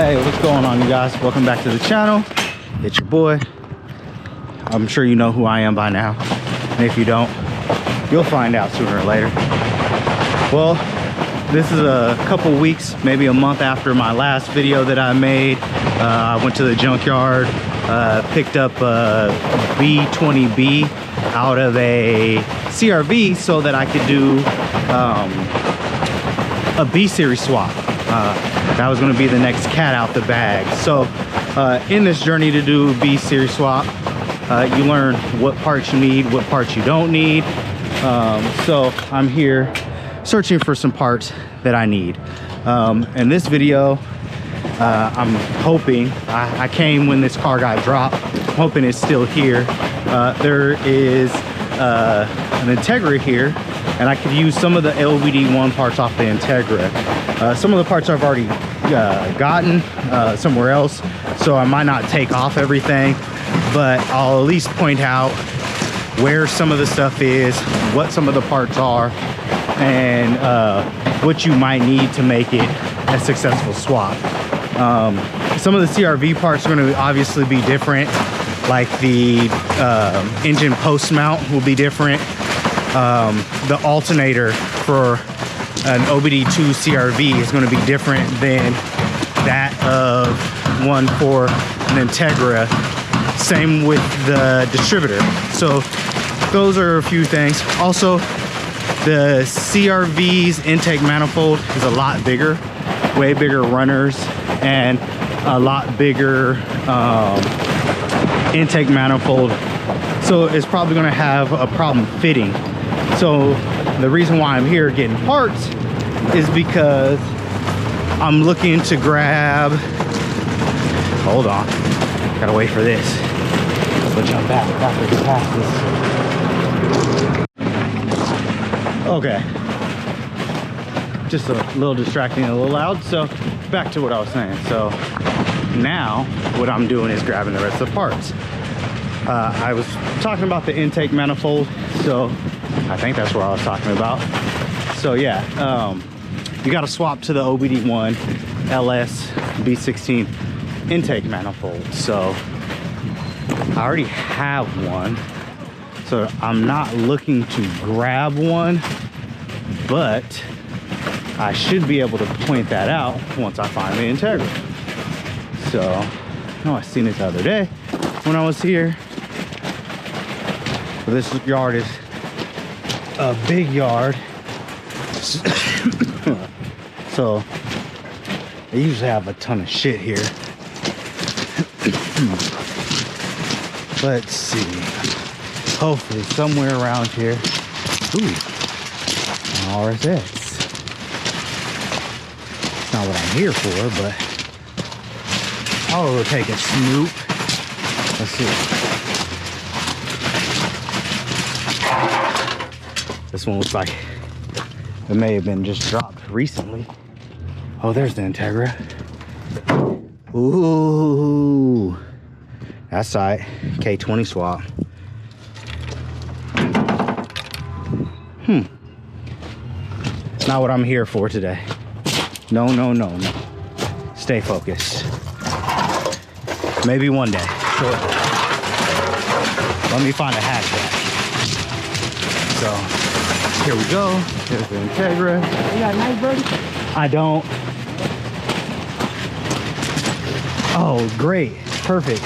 Hey, what's going on, you guys? Welcome back to the channel. It's your boy. I'm sure you know who I am by now, and if you don't, you'll find out sooner or later. Well, this is a couple weeks, maybe a month after my last video that I made. I went to the junkyard, picked up a B20B out of a CRV so that I could do a B series swap. That was going to be the next cat out the bag. So in this journey to do B series swap, you learn what parts you need, what parts you don't need. So I'm here searching for some parts that I need. In this video, I'm hoping, I came when this car got dropped, I'm hoping it's still here. There is an Integra here, and I could use some of the LBD1 parts off the Integra. Some of the parts I've already gotten somewhere else, so I might not take off everything, but I'll at least point out where some of the stuff is, what some of the parts are, and what you might need to make it a successful swap. Some of the CRV parts are going to obviously be different, like the engine post mount will be different. The alternator for an OBD2 CRV is going to be different than that of one for an Integra. Same with the distributor. So those are a few things. Also, the CRV's intake manifold is a lot bigger, way bigger runners, and a lot bigger intake manifold. So it's probably going to have a problem fitting. So the reason why I'm here getting parts is because I'm looking to grab, hold on, gotta wait for this. We'll jump back after we pass this. Okay, just a little distracting, a little loud. So back to what I was saying. So now what I'm doing is grabbing the rest of the parts. I was talking about the intake manifold, so I think that's what I was talking about. So yeah, you got to swap to the OBD1 LS B16 intake manifold. So I already have one, so I'm not looking to grab one, but I should be able to point that out once I find the Integra. So I know I seen it the other day when I was here. But this yard is a big yard. So they usually have a ton of shit here. Let's see. Hopefully somewhere around here. Ooh, RSS. Not what I'm here for, but I'll go take a snoop. Let's see. This one looks like it may have been just dropped recently. Oh, there's the Integra. Ooh, that's tight. K20 swap. Not what I'm here for today. No, no, no, no. Stay focused. Maybe one day. Sure. Let me find a hatchback. So here we go. Here's the Integra. You got a knife, buddy? I don't. Oh, great. Perfect.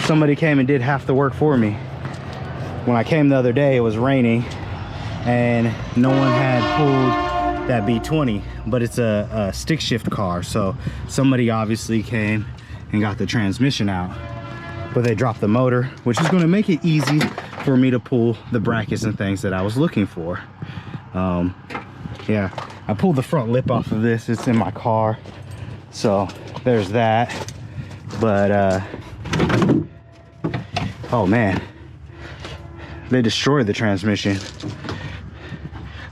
Somebody came and did half the work for me. When I came the other day, it was raining and no one had pulled that B20, but it's a stick shift car. So somebody obviously came and got the transmission out, but they dropped the motor, which is going to make it easy for me to pull the brackets and things that I was looking for. Yeah, I pulled the front lip off of this. It's in my car, so there's that. But oh man, they destroyed the transmission.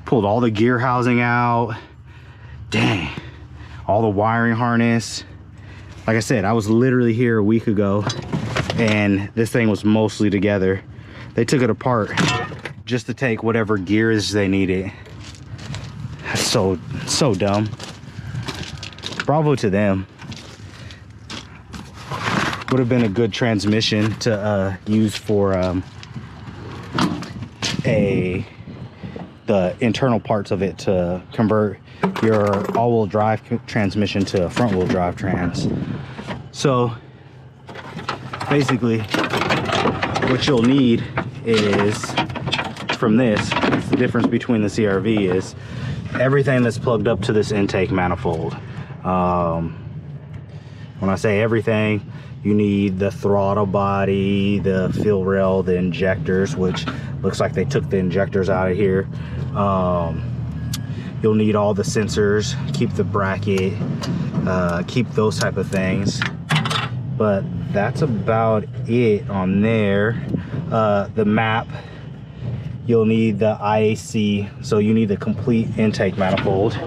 Pulled all the gear housing out. Dang, all the wiring harness. Like I said, I was literally here a week ago and this thing was mostly together. They took it apart just to take whatever gears they needed. That's so dumb. Bravo to them. would have been a good transmission to use for the internal parts of it to convert your all-wheel drive transmission to a front-wheel drive trans. So basically what you'll need is, from this, the difference between the CRV is everything that's plugged up to this intake manifold. When I say everything, you need the throttle body, the fuel rail, the injectors, which looks like they took the injectors out of here. You'll need all the sensors, keep the bracket, keep those type of things. But that's about it on there. The map, you'll need the IAC, so you need the complete intake manifold.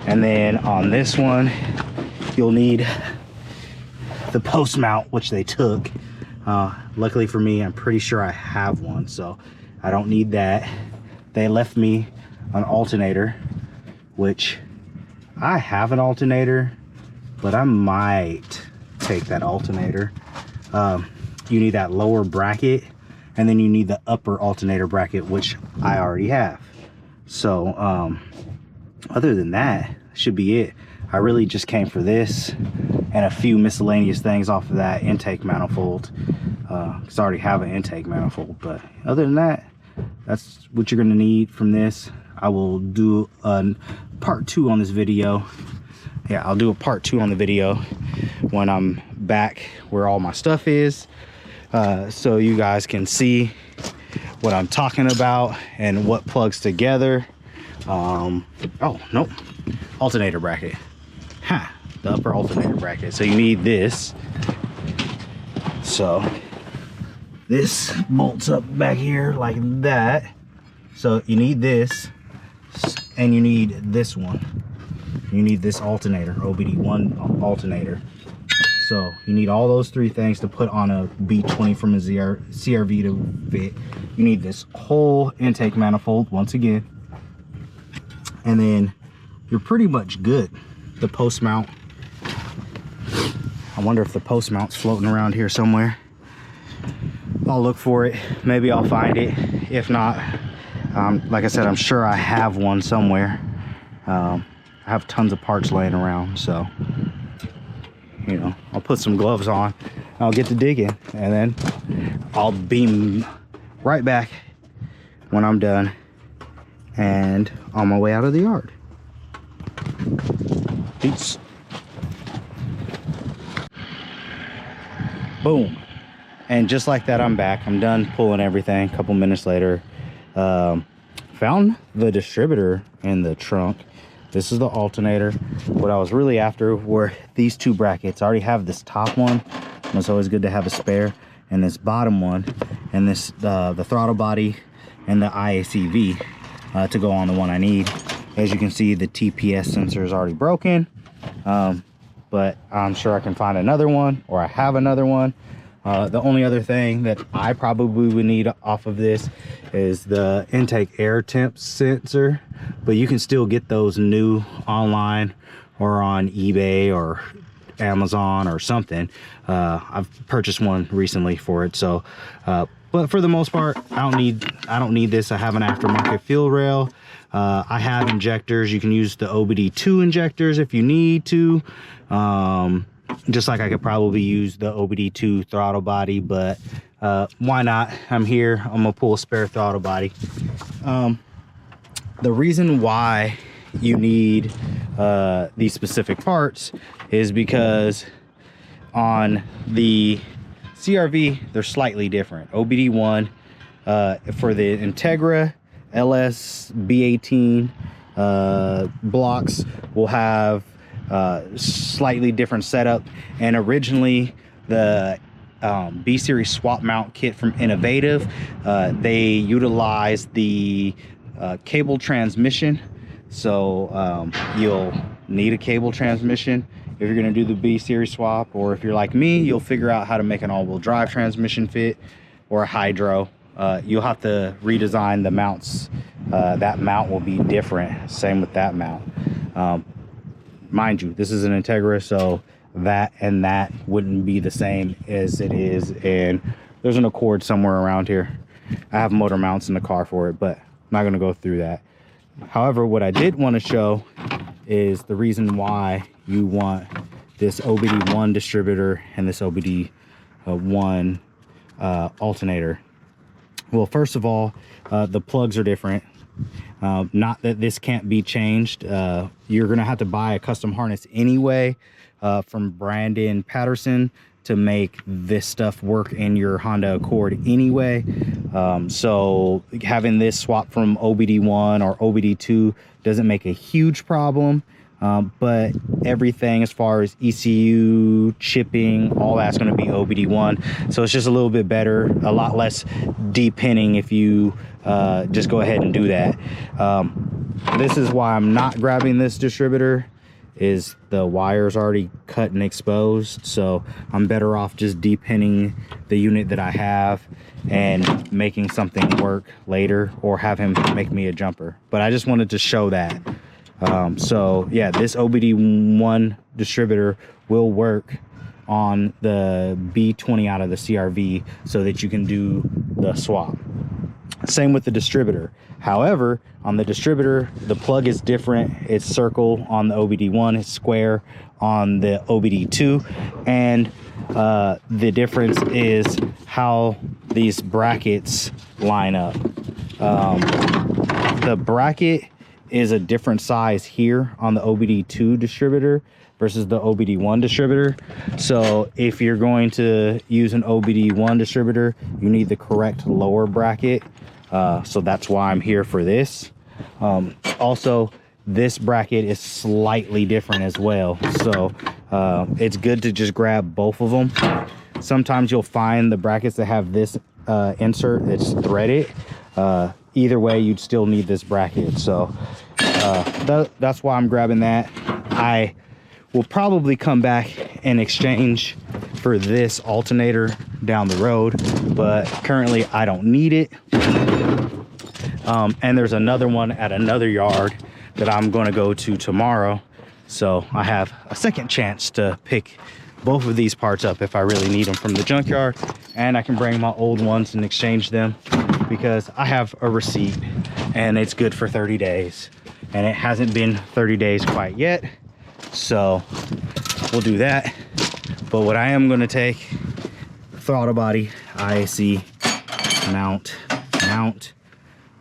And then on this one, you'll need the post mount, which they took. Luckily for me, I'm pretty sure I have one, so I don't need that. They left me an alternator, which I have an alternator, but I might take that alternator. You need that lower bracket, and then you need the upper alternator bracket, which I already have. So other than that, should be it. I really just came for this and a few miscellaneous things off of that intake manifold, because I already have an intake manifold. But other than that, that's what you're gonna need from this. I will do a part 2 on this video. Yeah, I'll do a part 2 on the video when I'm back where all my stuff is, so you guys can see what I'm talking about and what plugs together. Oh nope, alternator bracket. The upper alternator bracket. So you need this. So this bolts up back here like that. So you need this, and you need this one. You need this alternator, OBD1 alternator. So you need all those 3 things to put on a B20 from a CRV to fit. You need this whole intake manifold once again, and then you're pretty much good. The post mount, I wonder if the post mount's floating around here somewhere. I'll look for it, maybe I'll find it. If not, like I said, I'm sure I have one somewhere. I have tons of parts laying around, so you know, I'll put some gloves on, I'll get to digging, and then I'll beam right back when I'm done and on my way out of the yard. Peace. Boom. And just like that, I'm back. I'm done pulling everything. A couple minutes later, found the distributor in the trunk. This is the alternator. What I was really after were these 2 brackets. I already have this top one. It's always good to have a spare. And this bottom one, and this the throttle body and the IACV to go on the one I need. As you can see, the TPS sensor is already broken, but I'm sure I can find another one, or I have another one. The only other thing that I probably would need off of this is the intake air temp sensor, but you can still get those new online or on eBay or Amazon or something. I've purchased one recently for it, so but for the most part, I don't need this. I have an aftermarket fuel rail. I have injectors. You can use the OBD2 injectors if you need to. Just like I could probably use the OBD2 throttle body, but why not? I'm here. I'm gonna pull a spare throttle body. The reason why you need these specific parts is because on the CRV, they're slightly different. OBD1 for the Integra LS B18 blocks will have slightly different setup, and originally the B series swap mount kit from Innovative, they utilized the cable transmission. So you'll need a cable transmission if you're going to do the B series swap, or if you're like me, you'll figure out how to make an all-wheel drive transmission fit, or a hydro. You'll have to redesign the mounts. That mount will be different. Same with that mount. Mind you, this is an Integra, so that and that wouldn't be the same as it is. And there's an Accord somewhere around here. I have motor mounts in the car for it, but I'm not going to go through that. However, what I did want to show is the reason why you want this OBD1 distributor and this OBD1 alternator. Well, first of all, the plugs are different. Not that this can't be changed. You're going to have to buy a custom harness anyway from Brandon Patterson to make this stuff work in your Honda Accord anyway. So having this swap from OBD1 or OBD2 doesn't make a huge problem. But everything as far as ECU, chipping, all that's going to be OBD1. So it's just a little bit better, a lot less depinning if you just go ahead and do that. This is why I'm not grabbing this distributor, is the wire's already cut and exposed. So I'm better off just depinning the unit that I have and making something work later, or have him make me a jumper. But I just wanted to show that. So yeah, this OBD1 distributor will work on the B20 out of the CRV so that you can do the swap. Same with the distributor. However, on the distributor, the plug is different. It's circle on the OBD1, it's square on the OBD2, and the difference is how these brackets line up. The bracket is a different size here on the OBD2 distributor versus the OBD1 distributor. So if you're going to use an OBD1 distributor, you need the correct lower bracket. So that's why I'm here for this. Also, this bracket is slightly different as well. So it's good to just grab both of them. Sometimes you'll find the brackets that have this insert, it's threaded. Either way, you'd still need this bracket. So that's why I'm grabbing that. I will probably come back and exchange for this alternator down the road, but currently I don't need it. And there's another one at another yard that I'm going to go to tomorrow. So I have a second chance to pick both of these parts up if I really need them from the junkyard, and I can bring my old ones and exchange them because I have a receipt and it's good for 30 days, and it hasn't been 30 days quite yet. So we'll do that. But what I am going to take, throttle body, IAC, mount,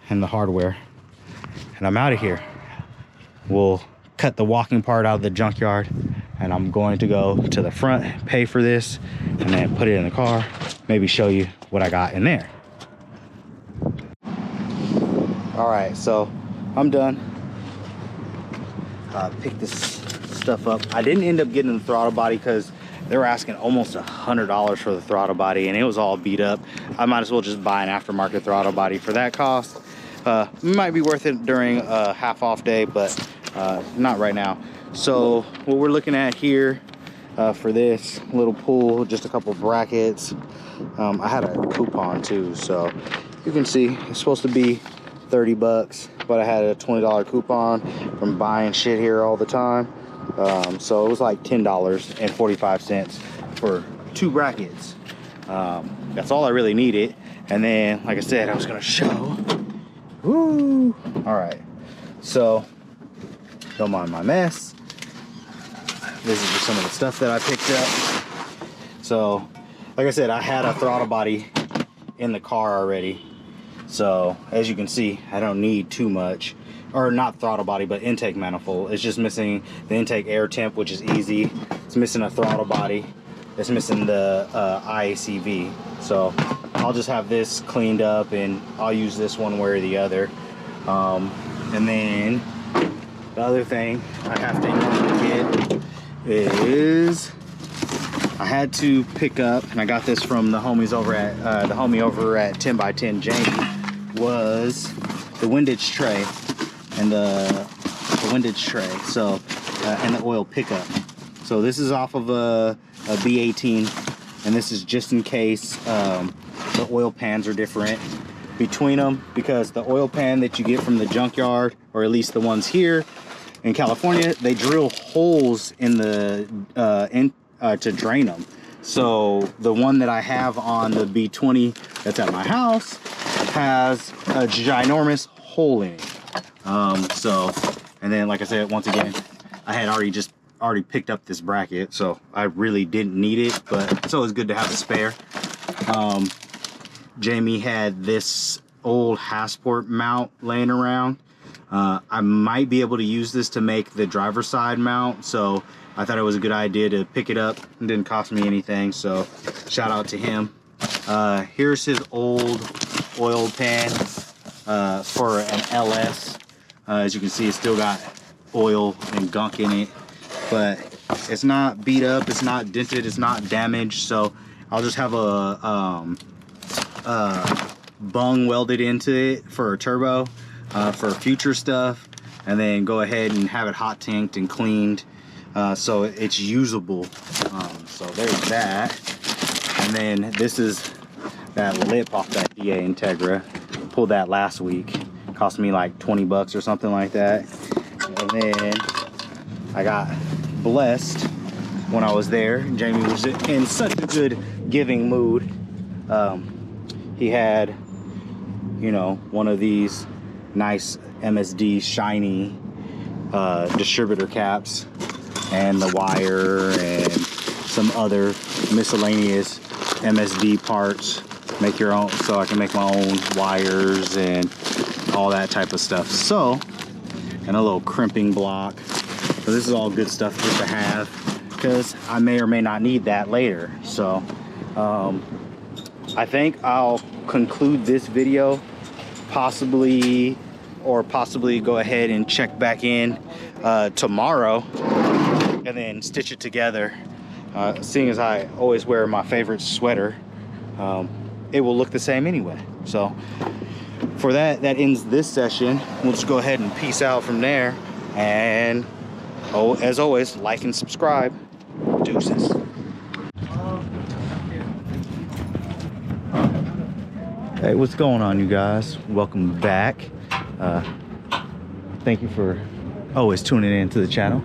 and the hardware, and I'm out of here. We'll cut the walking part out of the junkyard, and I'm going to go to the front, pay for this, and then put it in the car, maybe show you what I got in there. All right, so I'm done. Pick this stuff up. I didn't end up getting the throttle body because they were asking almost $100 for the throttle body, and it was all beat up. I might as well just buy an aftermarket throttle body for that cost. Might be worth it during a half off day, but not right now. So what we're looking at here for this little pool, just a couple brackets. I had a coupon too, so you can see it's supposed to be 30 bucks, but I had a $20 coupon from buying shit here all the time. So it was like $10.45 for 2 brackets. That's all I really needed. And then, like I said, I was gonna show. Woo! All right, so don't mind my mess. This is just some of the stuff that I picked up. So, like I said, I had a throttle body in the car already. So, as you can see, I don't need too much. Or not throttle body, but intake manifold. It's just missing the intake air temp, which is easy. It's missing a throttle body. It's missing the IACV. So I'll just have this cleaned up, and I'll use this one way or the other. And then the other thing I have to get is I had to pick up, and I got this from the homies over at the homie over at 10x10 Jamie, was the windage tray and the windage tray. So and the oil pickup. So this is off of a B18, and this is just in case the oil pans are different between them, because the oil pan that you get from the junkyard, or at least the ones here in California, they drill holes in the to drain them. So the one that I have on the B20 that's at my house has a ginormous hole in it. And then like I said, once again, I had already picked up this bracket, so I really didn't need it, but it's always good to have a spare. Jamie had this old Hasport mount laying around. I might be able to use this to make the driver's side mount, so I thought it was a good idea to pick it up. It didn't cost me anything, so shout out to him. Here's his old oil pan for an LS. As you can see, it's still got oil and gunk in it, but it's not beat up, it's not dented, it's not damaged, so I'll just have a bung welded into it for a turbo for future stuff, and then go ahead and have it hot tanked and cleaned so it's usable. So there's that. And then this is that lip off that DA Integra. Pulled that last week. Cost me like 20 bucks or something like that. And then I got blessed when I was there. Jamie was in such a good giving mood. He had, you know, one of these nice MSD shiny distributor caps, and the wire and some other miscellaneous MSD parts. Make your own, so I can make my own wires and all that type of stuff. So, and a little crimping block. So this is all good stuff just to have, because I may or may not need that later. So I think I'll conclude this video, possibly go ahead and check back in tomorrow and then stitch it together. Seeing as I always wear my favorite sweater, it will look the same anyway. So for that ends this session. We'll just go ahead and peace out from there. And as always, like and subscribe. Deuces. Hey, what's going on, you guys? Welcome back. Thank you for always tuning in to the channel.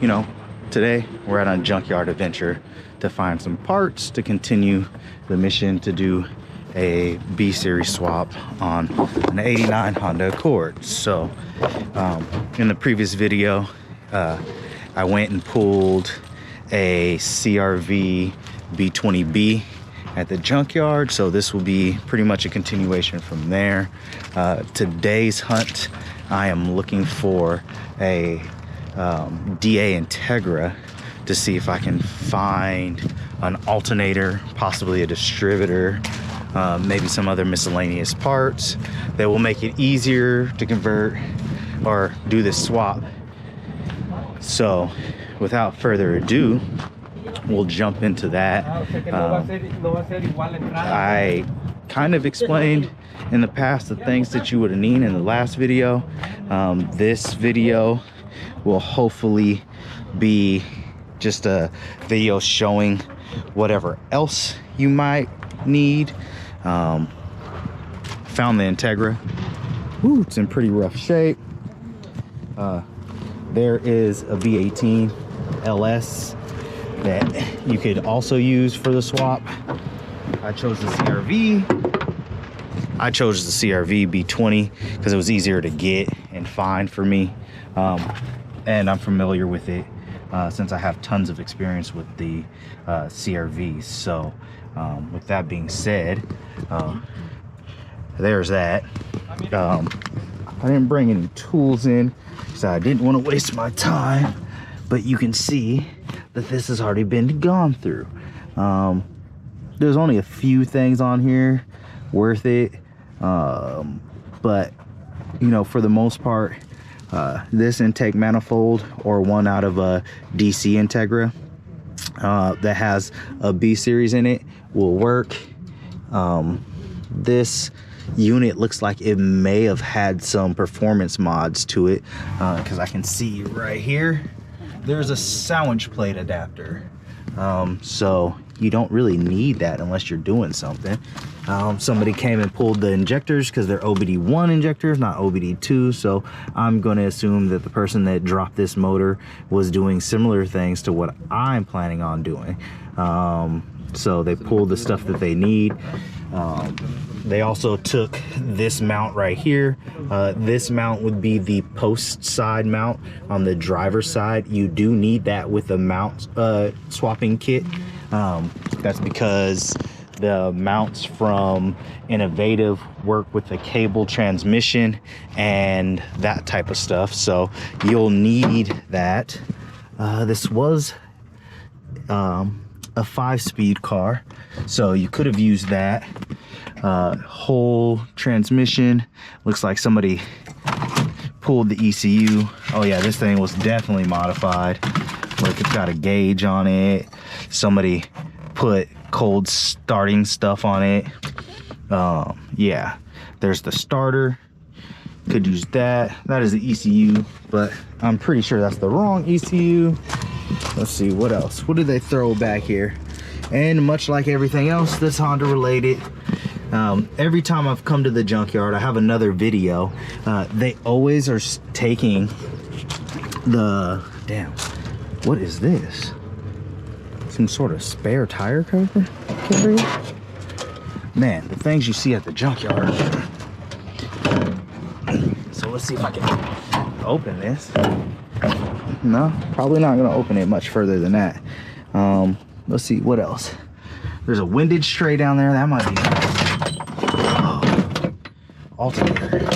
You know, today we're at a junkyard adventure to find some parts to continue the mission to do a B series swap on an 89 Honda Accord. So in the previous video, I went and pulled a CRV B20B at the junkyard, so this will be pretty much a continuation from there. Today's hunt, I am looking for a DA Integra to see if I can find an alternator, possibly a distributor, maybe some other miscellaneous parts that will make it easier to convert or do this swap. So without further ado, we'll jump into that. I kind of explained in the past the things that you would have needed in the last video. This video will hopefully be just a video showing whatever else you might need. Found the Integra. Ooh, it's in pretty rough shape. There is a V18 LS that you could also use for the swap. I chose the CRV B20 because it was easier to get and find for me, and I'm familiar with it since I have tons of experience with the CRVs. So with that being said, there's that. I didn't bring any tools in so I didn't want to waste my time, but you can see that this has already been gone through. There's only a few things on here worth it, but you know, for the most part, this intake manifold or one out of a DC Integra that has a B series in it will work. This unit looks like it may have had some performance mods to it, because I can see right here there's a sandwich plate adapter, so you don't really need that unless you're doing something. Somebody came and pulled the injectors because they're OBD1 injectors, not OBD2. So I'm going to assume that the person that dropped this motor was doing similar things to what I'm planning on doing. So they pulled the stuff that they need. They also took this mount right here. This mount would be the post side mount on the driver's side. You do need that with the mount swapping kit. That's because the mounts from Innovative work with the cable transmission and that type of stuff. So you'll need that. This was a 5-speed car, so you could have used that. Whole transmission, looks like somebody pulled the ECU. Oh yeah, this thing was definitely modified. Look, it's got a gauge on it. Somebody put cold starting stuff on it. Yeah, there's the starter, could use that. That is the ECU, but I'm pretty sure that's the wrong ECU. Let's see, what else? What did they throw back here? And much like everything else that's Honda related, every time I've come to the junkyard, I have another video. They always are taking the, damn, what is this? Some sort of spare tire cover? Man, the things you see at the junkyard. So let's see if I can open this. No, probably not gonna open it much further than that. Let's see, what else? There's a windage tray down there. That might be alternator.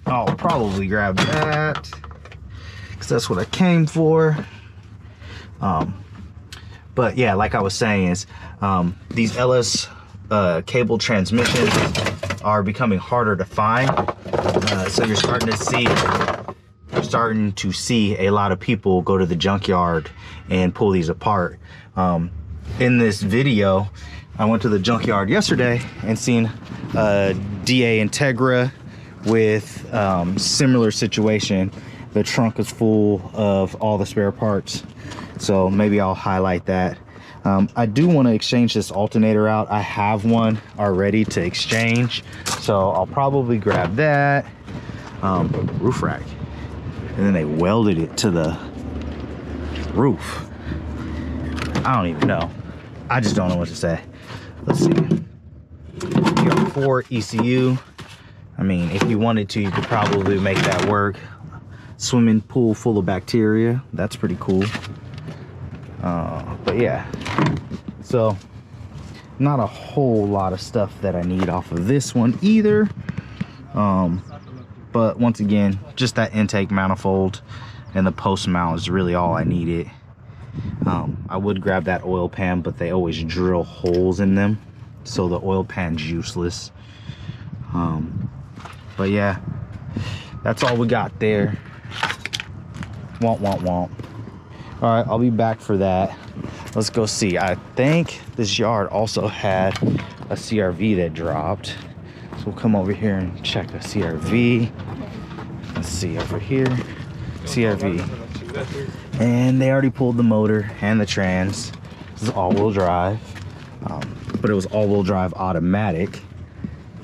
I'll probably grab that because that's what I came for. But yeah, like I was saying, is these LS cable transmissions are becoming harder to find. So you're starting to see a lot of people go to the junkyard and pull these apart. In this video, I went to the junkyard yesterday and seen a DA Integra with similar situation. The trunk is full of all the spare parts, so maybe I'll highlight that. I do want to exchange this alternator out. I have one already to exchange, so I'll probably grab that. Roof rack, and then they welded it to the roof. I don't even know. I just don't know what to say. Let's see. You got 4 ECU. I mean, if you wanted to, you could probably make that work. Swimming pool full of bacteria. That's pretty cool. But yeah, so not a whole lot of stuff that I need off of this one either. But once again, just that intake manifold and the post mount is really all I needed. I would grab that oil pan, but they always drill holes in them, so the oil pan's useless. But yeah, that's all we got there. Womp womp womp. All right, I'll be back for that. Let's go see. I think this yard also had a CRV that dropped, so we'll come over here and check the CRV. Let's see over here, CRV, and they already pulled the motor and the trans. This is all-wheel drive, but it was all-wheel drive automatic,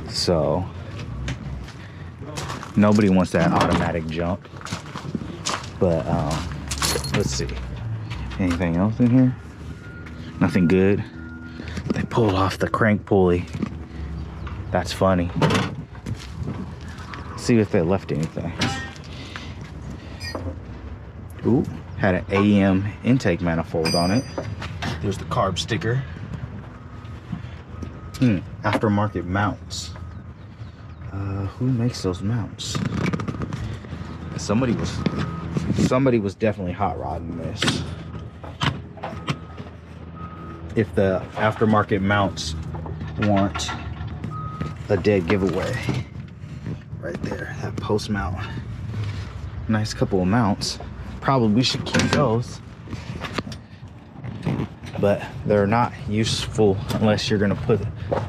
so nobody wants that automatic junk. But let's see, anything else in here? Nothing good. They pulled off the crank pulley. That's funny. Let's see if they left anything. Ooh, had an AEM intake manifold on it. There's the carb sticker. Aftermarket mounts. Who makes those mounts? Somebody was definitely hot rodding this. If the aftermarket mounts want a dead giveaway, right there, that post mount, nice couple of mounts. Probably should keep those, but they're not useful unless you're gonna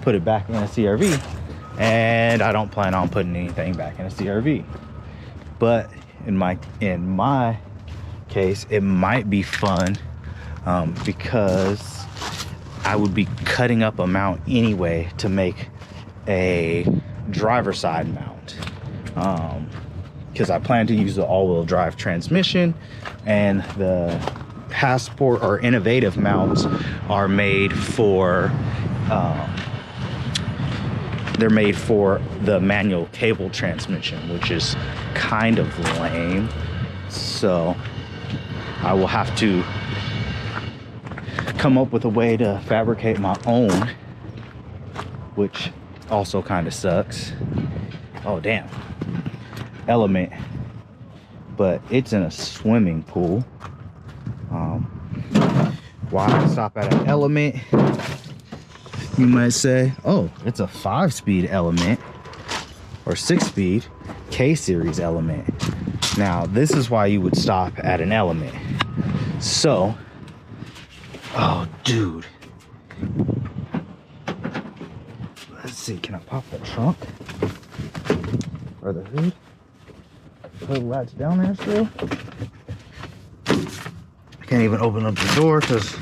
put it back in a CRV, and I don't plan on putting anything back in a CRV. But in my case, it might be fun, because I would be cutting up a mount anyway to make a driver side mount, because I plan to use the all-wheel drive transmission, and the Passport or Innovative mounts are made for they're made for the manual cable transmission, which is kind of lame. So I will have to come up with a way to fabricate my own, which also kind of sucks. Oh damn, Element, but it's in a swimming pool. Why stop at an Element, you might say? Oh, it's a 5-speed Element or 6-speed K-series Element. Now this is why you would stop at an Element. So, oh dude, let's see, can I pop the trunk or the hood? The hood latch down there still. I can't even open up the door because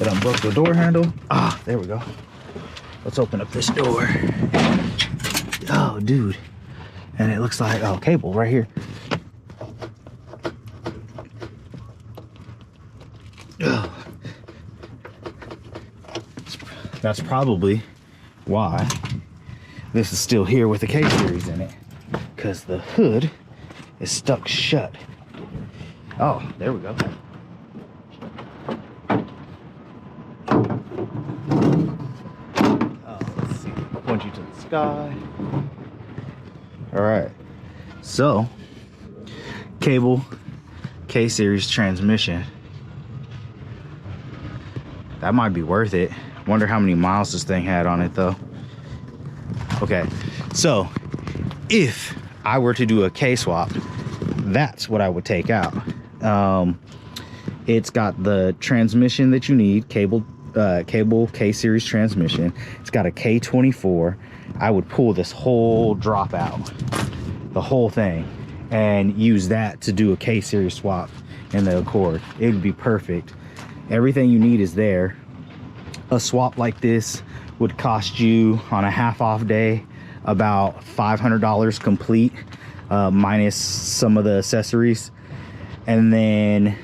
it unbroke the door handle. Ah, there we go. Let's open up this door. Oh dude, and it looks like, oh, cable right here. Oh. That's probably why this is still here with the K-series in it, because the hood is stuck shut. Oh, there we go. Oh, let's see. Point you to the sky. All right. So, cable, K-series transmission. That might be worth it. Wonder how many miles this thing had on it though. Okay, so if I were to do a K-swap, that's what I would take out. It's got the transmission that you need, cable K-series transmission. It's got a K24. I would pull this whole drop out, the whole thing, and use that to do a K-series swap in the Accord. It would be perfect. Everything you need is there. A swap like this would cost you on a half-off day about $500 complete, minus some of the accessories, and then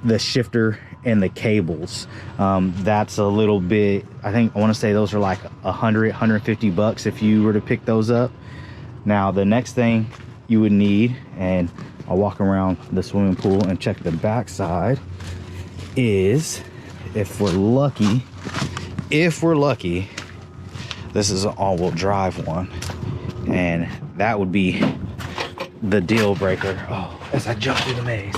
the shifter and the cables. That's a little bit, I want to say those are like 150 bucks if you were to pick those up. Now the next thing you would need, and I'll walk around the swimming pool and check the backside, is, if we're lucky, this is an all-wheel drive one, and that would be the deal breaker. Oh, as I jump through the maze.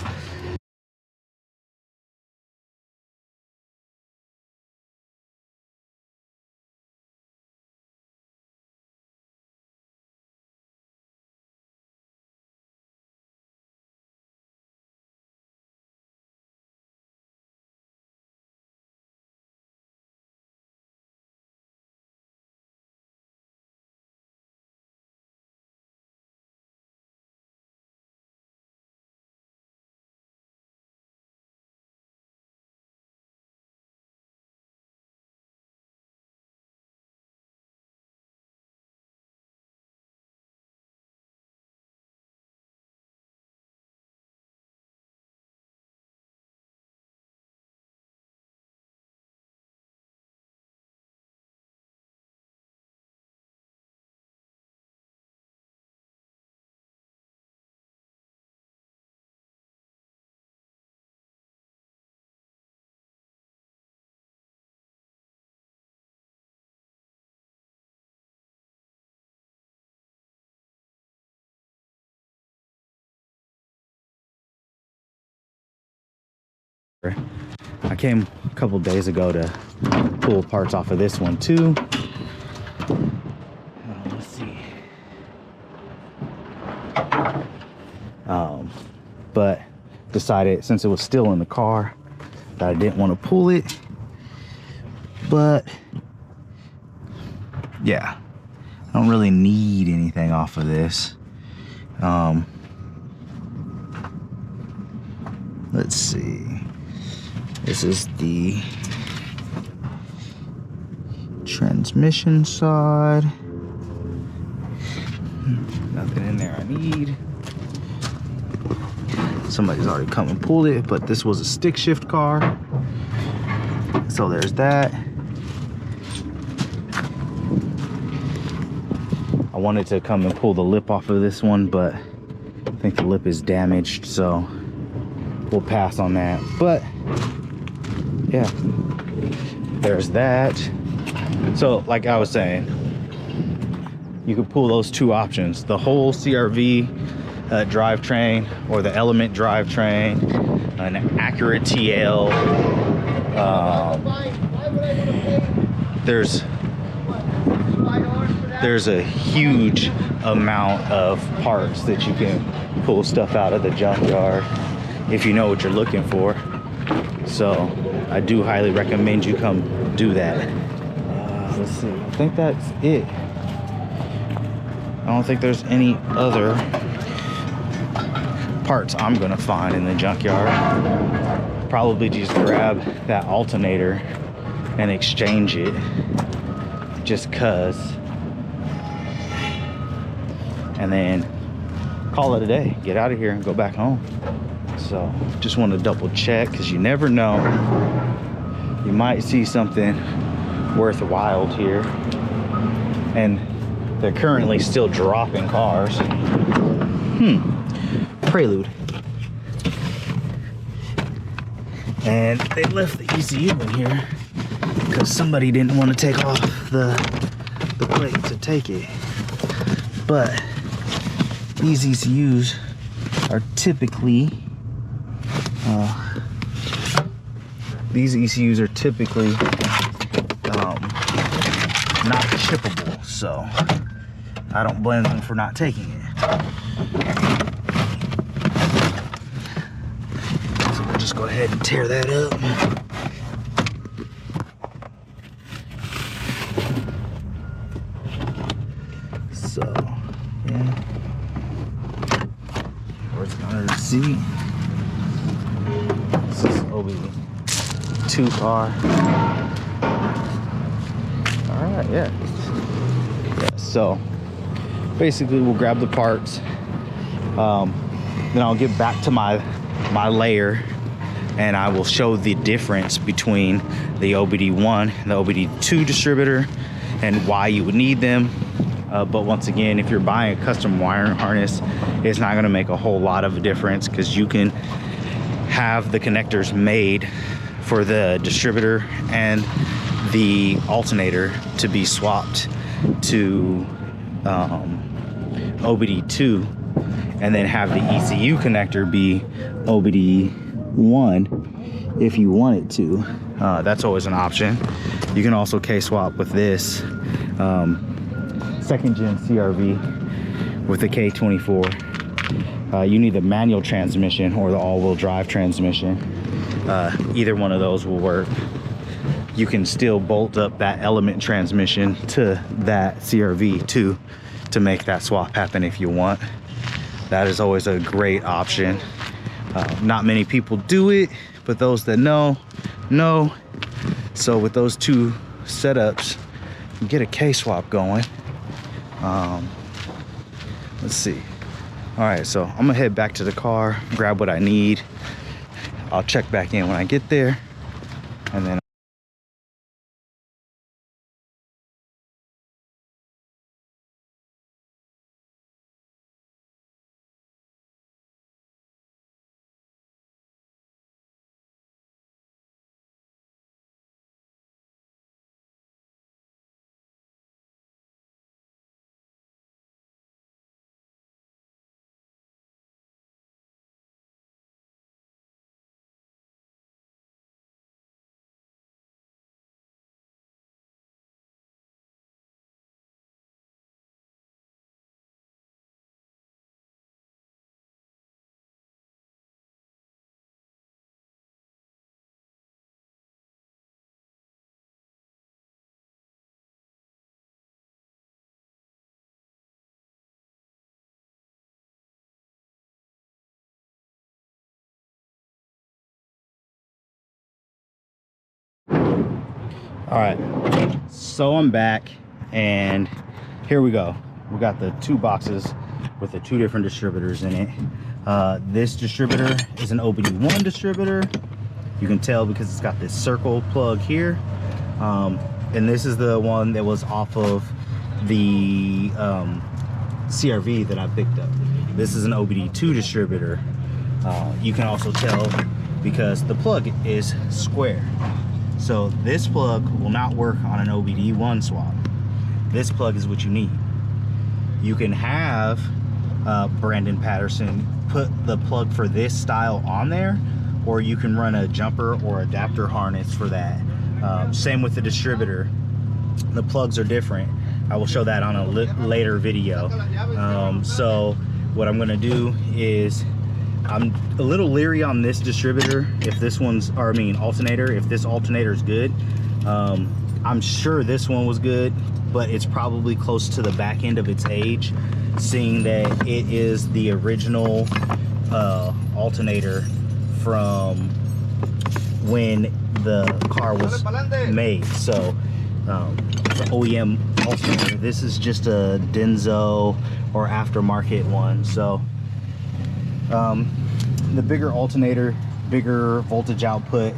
I came a couple days ago to pull parts off of this one too. Let's see. But decided, since it was still in the car, that I didn't want to pull it. But yeah, I don't really need anything off of this. Let's see. This is the Transmission side. Nothing in there I need. Somebody's already come and pulled it, but this was a stick shift car. So there's that. I wanted to come and pull the lip off of this one, but I think the lip is damaged, so we'll pass on that. But yeah, there's that. So like I was saying, you could pull those two options, the whole CRV drivetrain or the Element drivetrain, an accurate TL. There's a huge amount of parts that you can pull stuff out of the junkyard if you know what you're looking for. So I do highly recommend you come do that. Let's see, I think that's it. I don't think there's any other parts I'm gonna find in the junkyard. Probably just grab that alternator and exchange it, just cause, and then call it a day, get out of here and go back home. So just want to double check, because you never know, you might see something worthwhile here. And they're currently still dropping cars. Prelude. And they left the ECU in here because somebody didn't want to take off the plate to take it. But these ECUs are typically not chippable, so I don't blame them for not taking it. So we'll just go ahead and tear that up. So, yeah. Where's it under the seat? This is OB2 car. Alright, yeah. So basically we'll grab the parts, then I'll get back to my layer and I will show the difference between the OBD1 and the OBD2 distributor and why you would need them. But once again, if you're buying a custom wiring harness, it's not going to make a whole lot of a difference, because you can have the connectors made for the distributor and the alternator to be swapped to OBD2, and then have the ECU connector be OBD1 if you want it to. That's always an option. You can also K-swap with this second gen CRV with the K24. You need the manual transmission or the all-wheel drive transmission. Either one of those will work. You can still bolt up that Element transmission to that CRV too, to make that swap happen if you want. That is always a great option. Not many people do it, but those that know. So with those two setups, you get a K-swap going. Let's see. All right, so I'm gonna head back to the car, grab what I need. I'll check back in when I get there, and then All right, so I'm back, and here we go. We got the 2 boxes with the 2 different distributors in it. This distributor is an OBD1 distributor. You can tell because it's got this circle plug here. And this is the one that was off of the CRV that I picked up. This is an OBD2 distributor. You can also tell because the plug is square. So this plug will not work on an OBD1 swap. This plug is what you need. You can have Brandon Patterson put the plug for this style on there, or you can run a jumper or adapter harness for that. Same with the distributor. The plugs are different. I will show that on a later video. So what I'm gonna do is, I'm a little leery on this distributor if this one's, or I mean alternator, if this alternator is good. I'm sure this one was good, but it's probably close to the back end of its age, seeing that it is the original alternator from when the car was made. So the OEM alternator, this is just a Denso or aftermarket one. So the bigger alternator, bigger voltage output,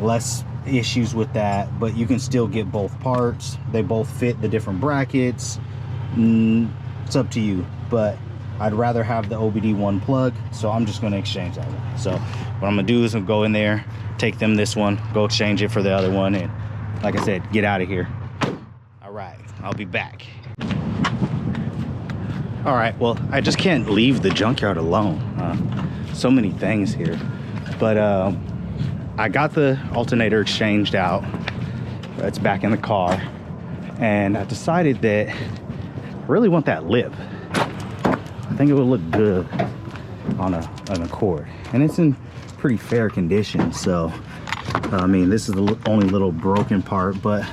less issues with that, but you can still get both parts. They both fit the different brackets. It's up to you, but I'd rather have the OBD1 plug, so I'm just going to exchange that one. So what I'm gonna do is I'm go in there, take them this one, go exchange it for the other one, and like I said, get out of here. All right, I'll be back. All right, well, I just can't leave the junkyard alone. So many things here, but I got the alternator exchanged out. It's back in the car, and I decided that I really want that lip. I think it would look good on an Accord, and it's in pretty fair condition. So I mean, this is the only little broken part, but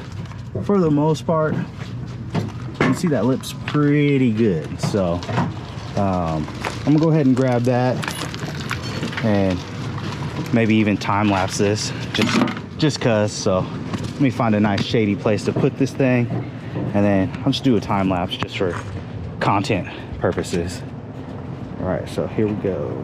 for the most part, you can see that lip's pretty good. So I'm gonna go ahead and grab that and maybe even time lapse this just cause. So let me find a nice shady place to put this thing, and then I'll just do a time lapse just for content purposes. All right, so here we go.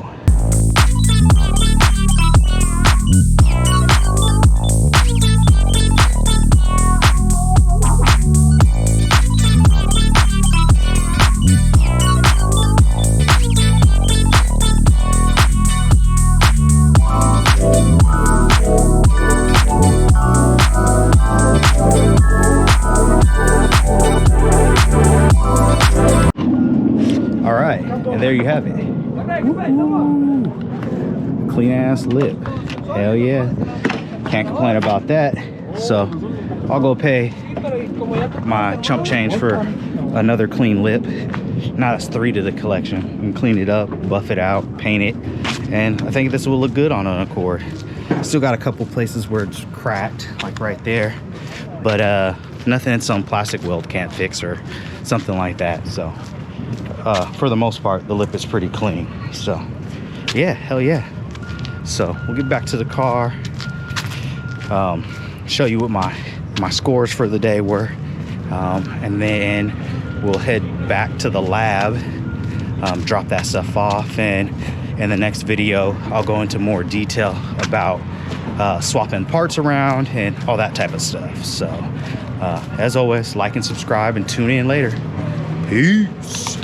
All right, and there you have it. Clean ass lip. Hell yeah. Can't complain about that. So I'll go pay my chump change for another clean lip. Now that's 3 to the collection. And clean it up, buff it out, paint it, and I think this will look good on an Accord. Still got a couple places where it's cracked, like right there, but nothing some plastic weld can't fix or something like that. So for the most part, the lip is pretty clean. So yeah, hell yeah. So we'll get back to the car, show you what my scores for the day were, and then we'll head back to the lab, drop that stuff off, and in the next video I'll go into more detail about swapping parts around and all that type of stuff. So as always, like and subscribe and tune in later. Peace.